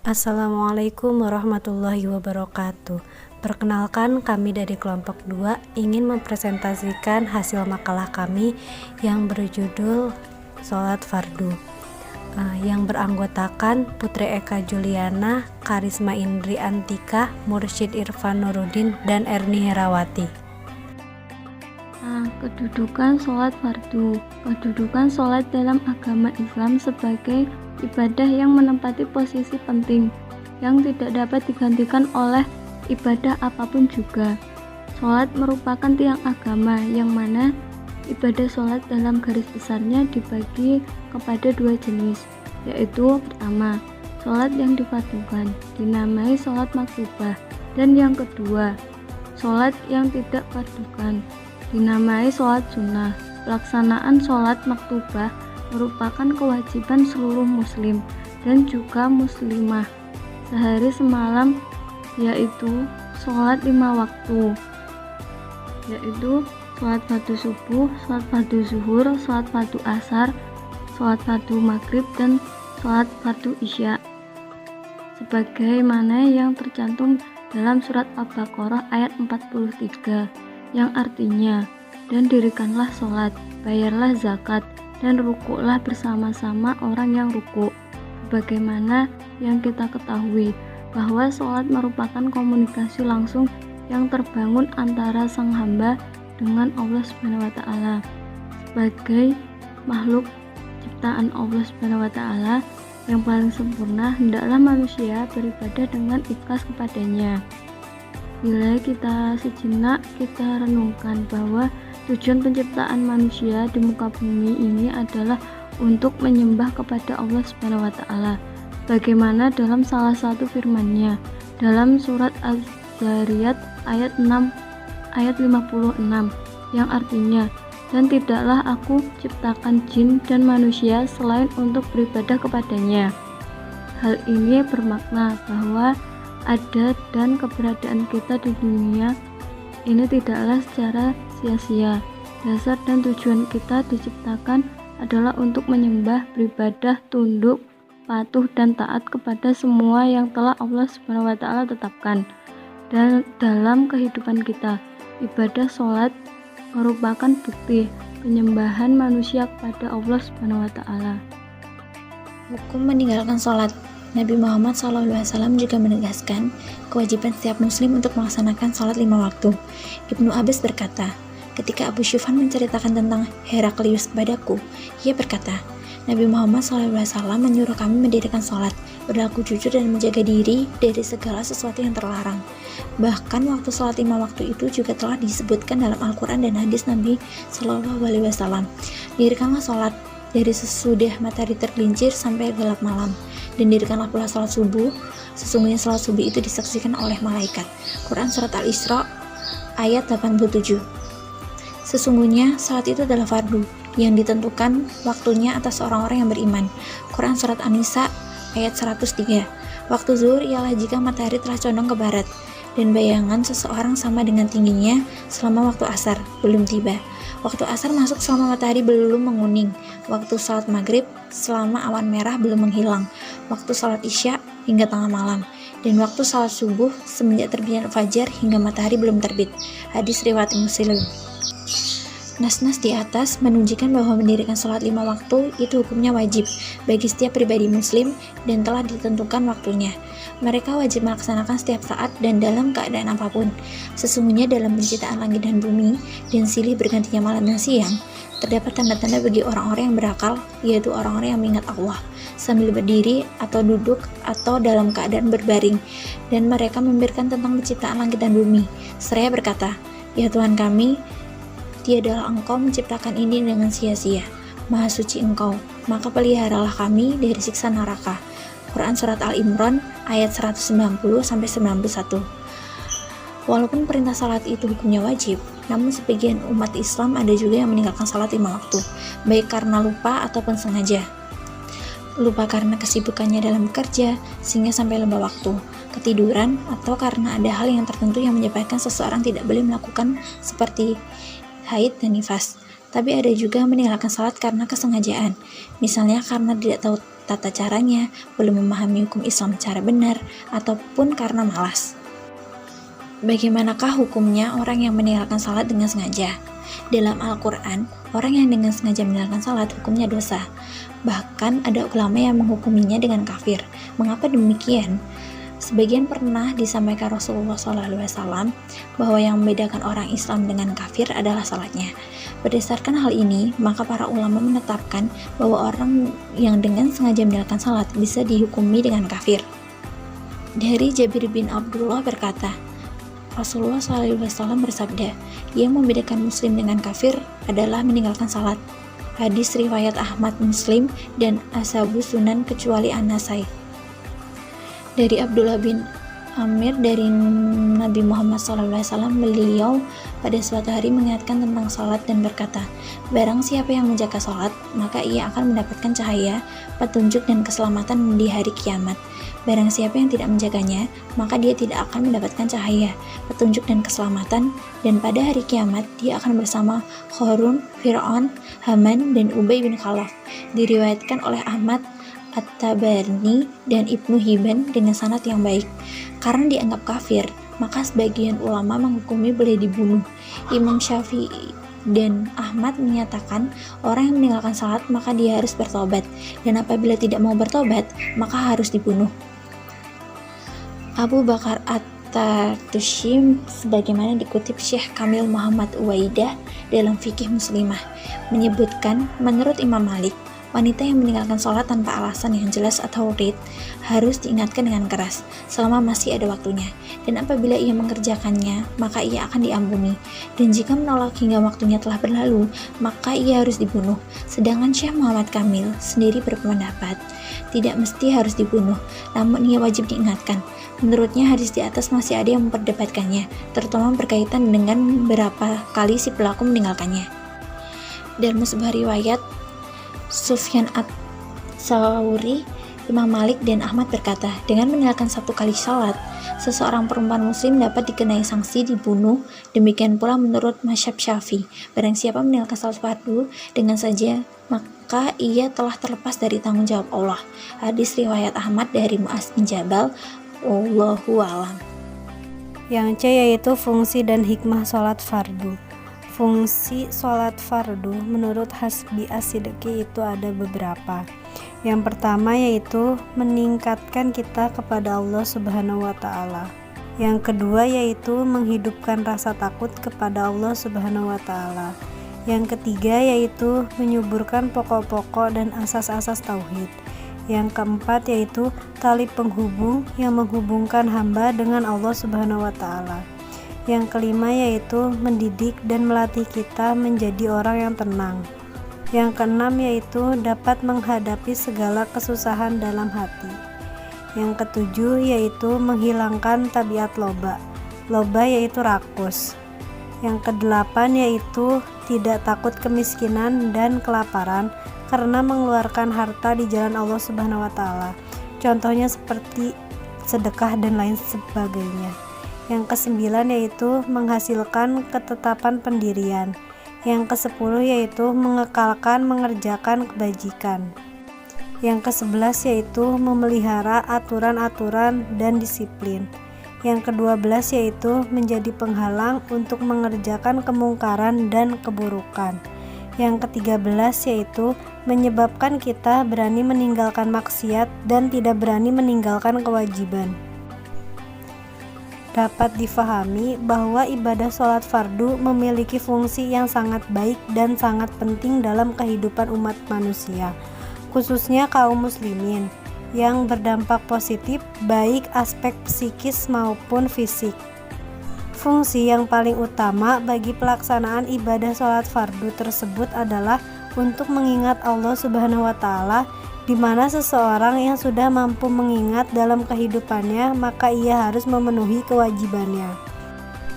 Assalamualaikum warahmatullahi wabarakatuh. Perkenalkan, kami dari kelompok 2 ingin mempresentasikan hasil makalah kami yang berjudul Sholat Fardu, yang beranggotakan Putri Eka Juliana, Karisma Indri Antika, Mursyid Irfan Nurudin, dan Erni Herawati. Kedudukan sholat fardu. Kedudukan sholat dalam agama Islam sebagai ibadah yang menempati posisi penting yang tidak dapat digantikan oleh ibadah apapun juga. Sholat merupakan tiang agama yang mana ibadah sholat dalam garis besarnya dibagi kepada 2 jenis, yaitu pertama, sholat yang difardukan dinamai sholat maktubah, dan yang kedua, sholat yang tidak fardukan dinamai sholat sunnah. Pelaksanaan sholat maktubah merupakan kewajiban seluruh muslim dan juga muslimah sehari semalam, yaitu sholat 5 waktu, yaitu sholat fardu subuh, sholat fardu zuhur, sholat fardu asar, sholat fardu maghrib, dan sholat fardu isya, sebagaimana yang tercantum dalam surat Al-Baqarah ayat 43, yang artinya, dan dirikanlah sholat, bayarlah zakat, dan rukuklah bersama-sama orang yang rukuk. Bagaimana yang kita ketahui bahwa sholat merupakan komunikasi langsung yang terbangun antara sang hamba dengan Allah Subhanahu wa Ta'ala. Sebagai makhluk ciptaan Allah Subhanahu wa Ta'ala yang paling sempurna, hendaklah manusia beribadah dengan ikhlas kepadanya. Bila kita sejenak kita renungkan bahwa tujuan penciptaan manusia di muka bumi ini adalah untuk menyembah kepada Allah Subhanahu wa Ta'ala. Bagaimana dalam salah satu firman-Nya dalam surat Az-Zariyat ayat 56 yang artinya, dan tidaklah aku ciptakan jin dan manusia selain untuk beribadah kepadanya. Hal ini bermakna bahwa ada dan keberadaan kita di dunia ini tidaklah secara sia-sia. Dasar dan tujuan kita diciptakan adalah untuk menyembah, beribadah, tunduk, patuh, dan taat kepada semua yang telah Allah Subhanahu wa Ta'ala tetapkan. Dan dalam kehidupan kita, ibadah sholat merupakan bukti penyembahan manusia kepada Allah Subhanahu wa Ta'ala. Hukum meninggalkan sholat. Nabi Muhammad SAW juga menegaskan kewajiban setiap muslim untuk melaksanakan sholat 5 waktu. Ibnu Abbas berkata, ketika Abu Syufan menceritakan tentang Heraklius kepadaku, ia berkata, Nabi Muhammad SAW menyuruh kami mendirikan sholat, berlaku jujur dan menjaga diri dari segala sesuatu yang terlarang. Bahkan waktu sholat 5 waktu itu juga telah disebutkan dalam Al-Quran dan hadis Nabi SAW. Dirikanlah sholat dari sesudah matahari tergelincir sampai gelap malam, dan dirikanlah pula sholat subuh. Sesungguhnya sholat subuh itu disaksikan oleh malaikat. Quran Surat Al-Isra ayat 87. Sesungguhnya sholat itu adalah fardu yang ditentukan waktunya atas orang-orang yang beriman. Quran Surat An-Nisa ayat 103. Waktu zuhur ialah jika matahari telah condong ke barat dan bayangan seseorang sama dengan tingginya selama waktu asar belum tiba. Waktu asar masuk selama matahari belum menguning. Waktu salat maghrib selama awan merah belum menghilang. Waktu salat isya hingga tengah malam. Dan waktu salat subuh semenjak terbitnya fajar hingga matahari belum terbit. Hadis riwayat Muslim. Nas-nas di atas menunjukkan bahwa mendirikan sholat 5 waktu itu hukumnya wajib bagi setiap pribadi muslim dan telah ditentukan waktunya. Mereka wajib melaksanakan setiap saat dan dalam keadaan apapun. Sesungguhnya dalam penciptaan langit dan bumi dan silih bergantinya malam dan siang, terdapat tanda-tanda bagi orang-orang yang berakal, yaitu orang-orang yang mengingat Allah sambil berdiri atau duduk atau dalam keadaan berbaring, dan mereka memberikan tentang penciptaan langit dan bumi. Seraya berkata, ya Tuhan kami, tiadalah Engkau menciptakan ini dengan sia-sia. Maha suci Engkau, maka peliharalah kami dari siksa neraka. Quran Surat Al-Imran ayat 190-91. Walaupun perintah salat itu hukumnya wajib, namun sebagian umat Islam ada juga yang meninggalkan salat 5 waktu, baik karena lupa ataupun sengaja. Lupa karena kesibukannya dalam bekerja sehingga sampai lupa waktu, ketiduran, atau karena ada hal yang tertentu yang menyebabkan seseorang tidak boleh melakukan seperti haid dan nifas. Tapi ada juga meninggalkan salat karena kesengajaan, misalnya karena tidak tahu tata caranya, belum memahami hukum Islam secara benar, ataupun karena malas. Bagaimanakah hukumnya orang yang meninggalkan salat dengan sengaja? Dalam Al-Quran, orang yang dengan sengaja meninggalkan salat hukumnya dosa. Bahkan ada ulama yang menghukuminya dengan kafir. Mengapa demikian? Sebagian pernah disampaikan Rasulullah SAW bahwa yang membedakan orang Islam dengan kafir adalah salatnya. Berdasarkan hal ini, maka para ulama menetapkan bahwa orang yang dengan sengaja meninggalkan salat bisa dihukumi dengan kafir. Dari Jabir bin Abdullah berkata, Rasulullah SAW bersabda, yang membedakan muslim dengan kafir adalah meninggalkan salat. Hadis riwayat Ahmad, Muslim, dan Ashabu Sunan kecuali An-Nasai. Dari Abdullah bin Amir dari Nabi Muhammad SAW, beliau pada suatu hari mengingatkan tentang salat dan berkata, barang siapa yang menjaga salat, maka ia akan mendapatkan cahaya, petunjuk dan keselamatan di hari kiamat. Barang siapa yang tidak menjaganya, maka dia tidak akan mendapatkan cahaya, petunjuk dan keselamatan, dan pada hari kiamat dia akan bersama Qarun, Fir'aun, Haman, dan Ubay bin Khalaf. Diriwayatkan oleh Ahmad, At-Tabarani, dan Ibnu Hibban dengan sanad yang baik. Karena dianggap kafir, maka sebagian ulama menghukumi boleh dibunuh. Imam Syafi'i dan Ahmad menyatakan orang yang meninggalkan salat maka dia harus bertobat, dan apabila tidak mau bertobat maka harus dibunuh. Abu Bakar At-Tartushi sebagaimana dikutip Syekh Kamil Muhammad Uwaidah dalam Fikih Muslimah menyebutkan, menurut Imam Malik, wanita yang meninggalkan sholat tanpa alasan yang jelas atau rid harus diingatkan dengan keras selama masih ada waktunya, dan apabila ia mengerjakannya maka ia akan diampuni, dan jika menolak hingga waktunya telah berlalu maka ia harus dibunuh. Sedangkan Syekh Muhammad Kamil sendiri berpendapat tidak mesti harus dibunuh, namun ia wajib diingatkan. Menurutnya hadis di atas masih ada yang memperdebatkannya, terutama berkaitan dengan berapa kali si pelaku meninggalkannya. Dalam sebuah riwayat Sufyan Ats-Tsauri, Imam Malik dan Ahmad berkata, dengan meninggalkan satu kali salat, seseorang perempuan muslim dapat dikenai sanksi dibunuh. Demikian pula menurut mazhab Syafi'i, barang siapa meninggalkan salat fardu dengan saja, maka ia telah terlepas dari tanggung jawab Allah. Hadis riwayat Ahmad dari Mu'az bin Jabal. Wallahu a'lam. Yang C yaitu fungsi dan hikmah sholat fardu. Fungsi sholat fardu menurut Hasbi As-Siddiqi itu ada beberapa. Yang pertama yaitu meningkatkan kita kepada Allah Subhanahu wa Ta'ala. Yang kedua yaitu menghidupkan rasa takut kepada Allah Subhanahu wa Ta'ala. Yang ketiga yaitu menyuburkan pokok-pokok dan asas-asas tauhid. Yang keempat yaitu tali penghubung yang menghubungkan hamba dengan Allah Subhanahu wa Ta'ala. Yang kelima yaitu mendidik dan melatih kita menjadi orang yang tenang. Yang keenam yaitu dapat menghadapi segala kesusahan dalam hati. Yang ketujuh yaitu menghilangkan tabiat loba. Loba yaitu rakus. Yang kedelapan yaitu tidak takut kemiskinan dan kelaparan karena mengeluarkan harta di jalan Allah Subhanahu wa Ta'ala. Contohnya seperti sedekah dan lain sebagainya. Yang kesembilan yaitu menghasilkan ketetapan pendirian. Yang kesepuluh yaitu mengekalkan mengerjakan kebajikan. Yang kesebelas yaitu memelihara aturan-aturan dan disiplin. Yang kedua-belas yaitu menjadi penghalang untuk mengerjakan kemungkaran dan keburukan. Yang ke-13 yaitu menyebabkan kita berani meninggalkan maksiat dan tidak berani meninggalkan kewajiban. Dapat difahami bahwa ibadah sholat fardu memiliki fungsi yang sangat baik dan sangat penting dalam kehidupan umat manusia, khususnya kaum muslimin, yang berdampak positif baik aspek psikis maupun fisik. Fungsi yang paling utama bagi pelaksanaan ibadah sholat fardu tersebut adalah untuk mengingat Allah Subhanahu wa Ta'ala, di mana seseorang yang sudah mampu mengingat dalam kehidupannya, maka ia harus memenuhi kewajibannya.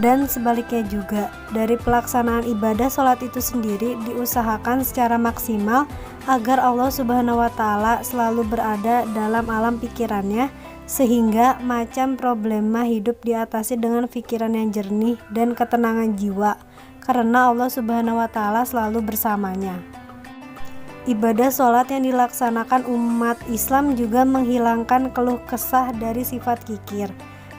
Dan sebaliknya juga, dari pelaksanaan ibadah sholat itu sendiri diusahakan secara maksimal agar Allah Subhanahu wa Ta'ala selalu berada dalam alam pikirannya, sehingga macam problema hidup diatasi dengan pikiran yang jernih dan ketenangan jiwa, karena Allah Subhanahu wa Ta'ala selalu bersamanya. Ibadah sholat yang dilaksanakan umat Islam juga menghilangkan keluh kesah dari sifat kikir.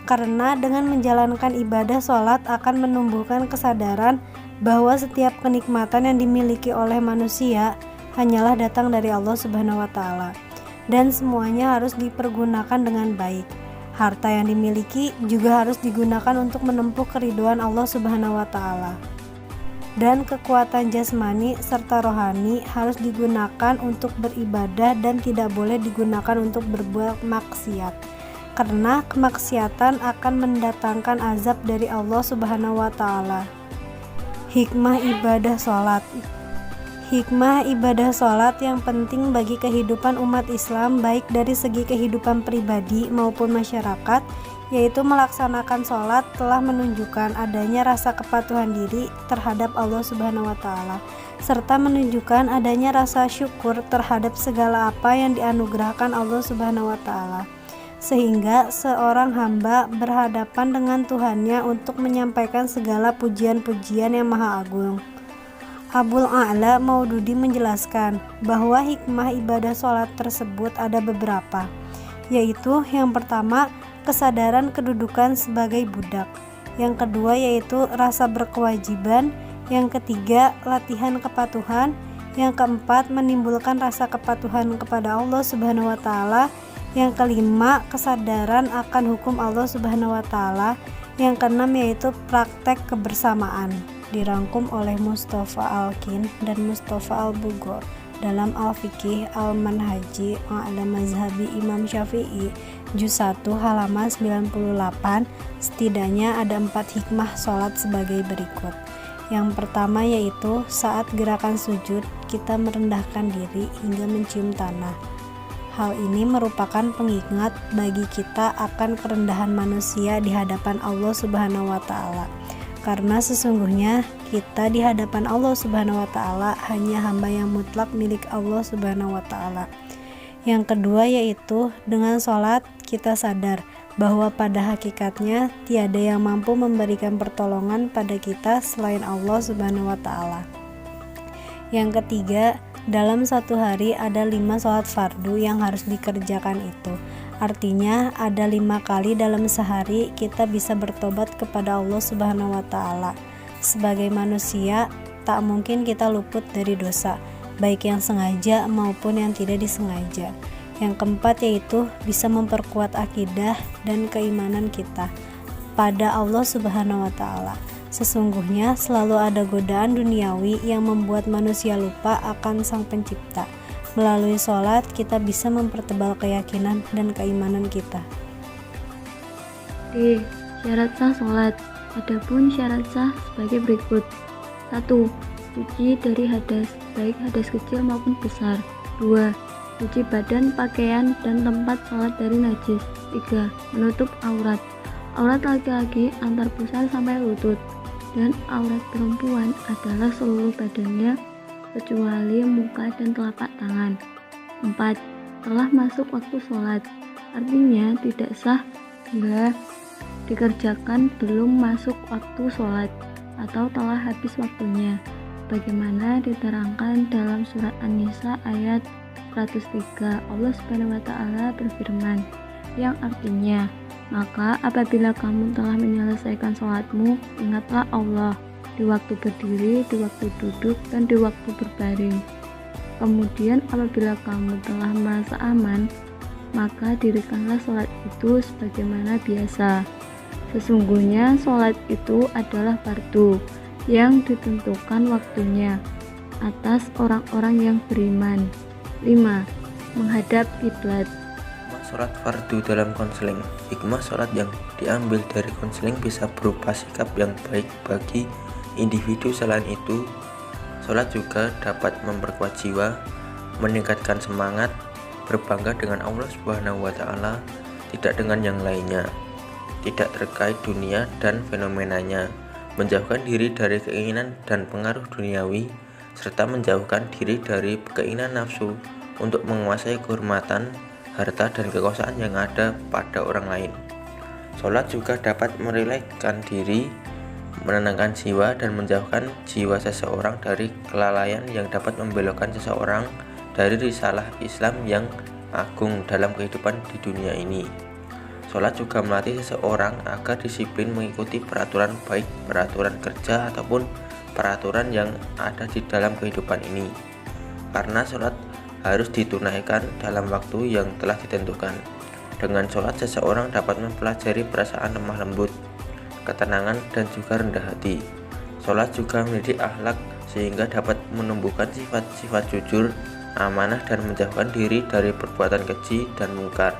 Karena dengan menjalankan ibadah sholat akan menumbuhkan kesadaran bahwa setiap kenikmatan yang dimiliki oleh manusia hanyalah datang dari Allah Subhanahu wa Ta'ala, dan semuanya harus dipergunakan dengan baik. Harta yang dimiliki juga harus digunakan untuk menempuh keridhaan Allah Subhanahu wa Ta'ala. Dan kekuatan jasmani serta rohani harus digunakan untuk beribadah dan tidak boleh digunakan untuk berbuat maksiat, karena kemaksiatan akan mendatangkan azab dari Allah Subhanahu wa Ta'ala. Hikmah ibadah sholat. Hikmah ibadah sholat yang penting bagi kehidupan umat Islam baik dari segi kehidupan pribadi maupun masyarakat, yaitu melaksanakan sholat telah menunjukkan adanya rasa kepatuhan diri terhadap Allah Subhanahu wa Ta'ala, serta menunjukkan adanya rasa syukur terhadap segala apa yang dianugerahkan Allah Subhanahu wa Ta'ala, sehingga seorang hamba berhadapan dengan Tuhannya untuk menyampaikan segala pujian-pujian yang maha agung. Abul A'la Maududi menjelaskan bahwa hikmah ibadah sholat tersebut ada beberapa, yaitu yang pertama, kesadaran kedudukan sebagai budak. Yang kedua yaitu rasa berkewajiban. Yang ketiga, latihan kepatuhan. Yang keempat, menimbulkan rasa kepatuhan kepada Allah Subhanahu wa Ta'ala. Yang kelima, kesadaran akan hukum Allah Subhanahu wa Ta'ala. Yang keenam yaitu praktek kebersamaan. Dirangkum oleh Mustafa Al-Kin dan Mustafa Al-Bughor dalam Al-Fiqih Al-Manhaji A'la Mazhabi Imam Syafi'i juz 1 halaman 98. Setidaknya ada 4 hikmah sholat sebagai berikut. Yang pertama yaitu saat gerakan sujud kita merendahkan diri hingga mencium tanah. Hal ini merupakan pengingat bagi kita akan kerendahan manusia di hadapan Allah Subhanahu wa Ta'ala, karena sesungguhnya kita di hadapan Allah Subhanahu wa Ta'ala hanya hamba yang mutlak milik Allah Subhanahu wa Ta'ala. Yang kedua yaitu dengan sholat kita sadar bahwa pada hakikatnya tiada yang mampu memberikan pertolongan pada kita selain Allah Subhanahu wa Ta'ala. Yang ketiga, dalam satu hari ada 5 sholat fardu yang harus dikerjakan itu. Artinya ada 5 kali dalam sehari kita bisa bertobat kepada Allah Subhanahu wa Ta'ala. Sebagai manusia tak mungkin kita luput dari dosa, baik yang sengaja maupun yang tidak disengaja. Yang keempat yaitu bisa memperkuat akidah dan keimanan kita pada Allah Subhanahu wa Ta'ala. Sesungguhnya selalu ada godaan duniawi yang membuat manusia lupa akan Sang Pencipta. Melalui sholat kita bisa mempertebal keyakinan dan keimanan kita. D. Syarat sah sholat. Adapun syarat sah sebagai berikut. 1. Suci dari hadas, baik hadas kecil maupun besar. 2. Suci badan, pakaian, dan tempat sholat dari najis. 3. Menutup aurat. Aurat laki-laki antar pusar sampai lutut, dan aurat perempuan adalah seluruh badannya kecuali muka dan telapak tangan. 4. Telah masuk waktu sholat, artinya tidak sah bila dikerjakan belum masuk waktu sholat atau telah habis waktunya, bagaimana diterangkan dalam surat An-Nisa ayat 103. Allah Subhanahu wa Ta'ala berfirman, yang artinya, maka apabila kamu telah menyelesaikan sholatmu, ingatlah Allah di waktu berdiri, di waktu duduk, dan di waktu berbaring. Kemudian apabila kamu telah merasa aman, maka dirikanlah sholat itu sebagaimana biasa. Sesungguhnya sholat itu adalah fardu yang ditentukan waktunya atas orang-orang yang beriman. 5. Menghadap kiblat. Sholat fardu dalam konseling. Hikmah sholat yang diambil dari konseling bisa berupa sikap yang baik bagi individu. Selain itu, sholat juga dapat memperkuat jiwa, meningkatkan semangat, berbangga dengan Allah Subhanahu wa Ta'ala, tidak dengan yang lainnya, tidak terkait dunia dan fenomenanya, menjauhkan diri dari keinginan dan pengaruh duniawi, serta menjauhkan diri dari keinginan nafsu untuk menguasai kehormatan, harta, dan kekuasaan yang ada pada orang lain. Sholat juga dapat merilekskan diri, menenangkan jiwa, dan menjauhkan jiwa seseorang dari kelalaian yang dapat membelokkan seseorang dari risalah Islam yang agung dalam kehidupan di dunia ini. Sholat juga melatih seseorang agar disiplin mengikuti peraturan, baik peraturan kerja ataupun peraturan yang ada di dalam kehidupan ini. Karena sholat harus ditunaikan dalam waktu yang telah ditentukan. Dengan sholat seseorang dapat mempelajari perasaan lemah lembut, ketenangan, dan juga rendah hati. Sholat juga mendidik akhlak sehingga dapat menumbuhkan sifat-sifat jujur, amanah, dan menjauhkan diri dari perbuatan keji dan mungkar.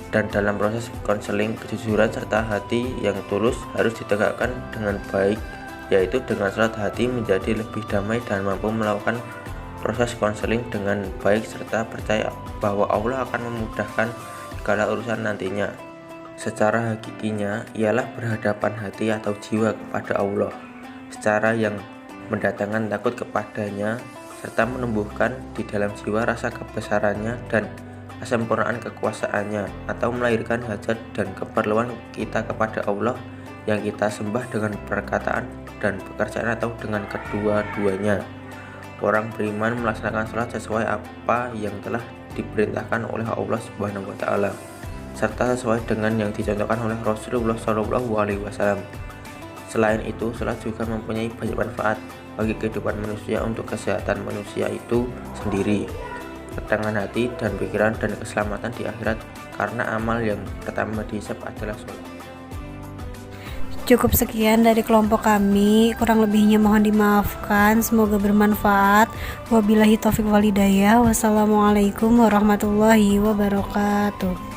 Dan dalam proses konseling, kejujuran serta hati yang tulus harus ditegakkan dengan baik, yaitu dengan sholat hati menjadi lebih damai dan mampu melakukan proses konseling dengan baik serta percaya bahwa Allah akan memudahkan segala urusan nantinya. Secara hakikinya ialah berhadapan hati atau jiwa kepada Allah secara yang mendatangkan takut kepadanya serta menumbuhkan di dalam jiwa rasa kebesarannya dan kesempurnaan kekuasaannya, atau melahirkan hajat dan keperluan kita kepada Allah yang kita sembah dengan perkataan dan pekerjaan atau dengan kedua-duanya. Orang beriman melaksanakan sholat sesuai apa yang telah diperintahkan oleh Allah Subhanahu wa Ta'ala, serta sesuai dengan yang dicontohkan oleh Rasulullah SAW. Selain itu, sholat juga mempunyai banyak manfaat bagi kehidupan manusia untuk kesehatan manusia itu sendiri, ketenangan hati dan pikiran, dan keselamatan di akhirat, karena amal yang pertama dihisab adalah sholat. Cukup sekian dari kelompok kami, kurang lebihnya mohon dimaafkan, semoga bermanfaat. Wabillahi taufiq walhidayah. Wassalamualaikum warahmatullahi wabarakatuh.